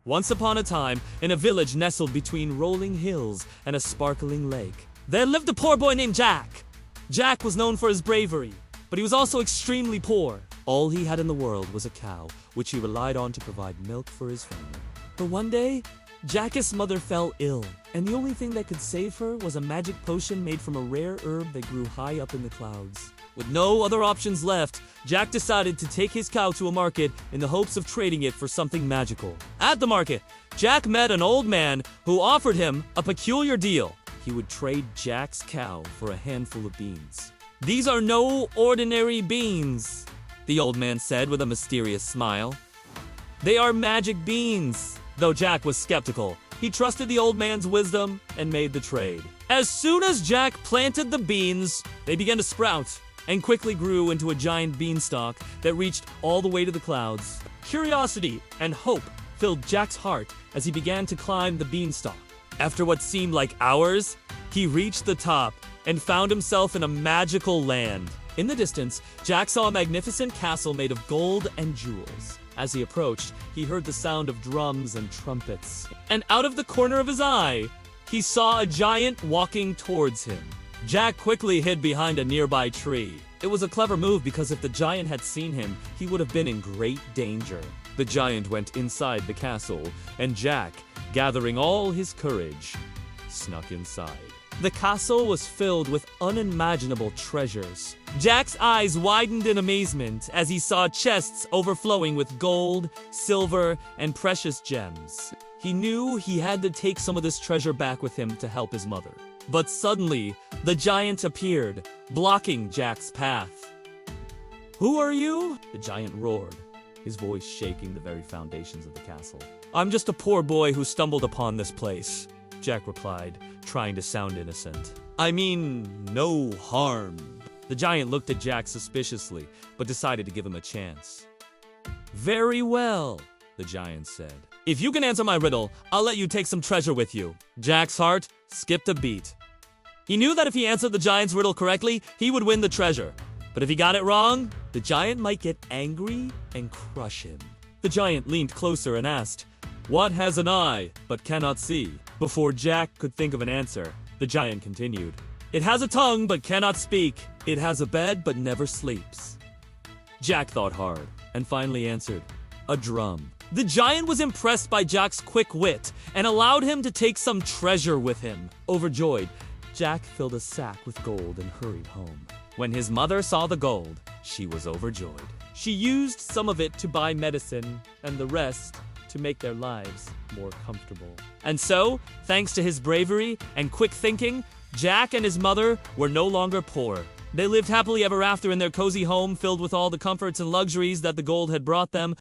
Once upon a time, in a village nestled between rolling hills and a sparkling lake, there lived a poor boy named Jack. Jack was known for his bravery, but he was also extremely poor. All he had in the world was a cow, which he relied on to provide milk for his family. But one day, Jack's mother fell ill, and the only thing that could save her was a magic potion made from a rare herb that grew high up in the clouds. With no other options left, Jack decided to take his cow to a market in the hopes of trading it for something magical. At the market, Jack met an old man who offered him a peculiar deal. He would trade Jack's cow for a handful of beans. "These are no ordinary beans," the old man said with a mysterious smile. "They are magic beans." Though Jack was skeptical, he trusted the old man's wisdom and made the trade. As soon as Jack planted the beans, they began to sprout and quickly grew into a giant beanstalk that reached all the way to the clouds. Curiosity and hope filled Jack's heart as he began to climb the beanstalk. After what seemed like hours, he reached the top and found himself in a magical land. In the distance, Jack saw a magnificent castle made of gold and jewels. As he approached, he heard the sound of drums and trumpets. And out of the corner of his eye, he saw a giant walking towards him. Jack quickly hid behind a nearby tree. It was a clever move because if the giant had seen him, he would have been in great danger. The giant went inside the castle, and Jack, gathering all his courage, snuck inside. The castle was filled with unimaginable treasures. Jack's eyes widened in amazement as he saw chests overflowing with gold, silver, and precious gems. He knew he had to take some of this treasure back with him to help his mother. But suddenly, the giant appeared, blocking Jack's path. "Who are you?" the giant roared, his voice shaking the very foundations of the castle. "I'm just a poor boy who stumbled upon this place," Jack replied, trying to sound innocent. "I mean, no harm." The giant looked at Jack suspiciously, but decided to give him a chance. "Very well," the giant said. "If you can answer my riddle, I'll let you take some treasure with you." Jack's heart skipped a beat. He knew that if he answered the giant's riddle correctly, he would win the treasure. But if he got it wrong, the giant might get angry and crush him. The giant leaned closer and asked, "What has an eye but cannot see?" Before Jack could think of an answer, the giant continued, "It has a tongue but cannot speak. It has a bed but never sleeps." Jack thought hard and finally answered, "A drum." The giant was impressed by Jack's quick wit and allowed him to take some treasure with him. Overjoyed, Jack filled a sack with gold and hurried home. When his mother saw the gold, she was overjoyed. She used some of it to buy medicine and the rest to make their lives more comfortable. And so, thanks to his bravery and quick thinking, Jack and his mother were no longer poor. They lived happily ever after in their cozy home filled with all the comforts and luxuries that the gold had brought them.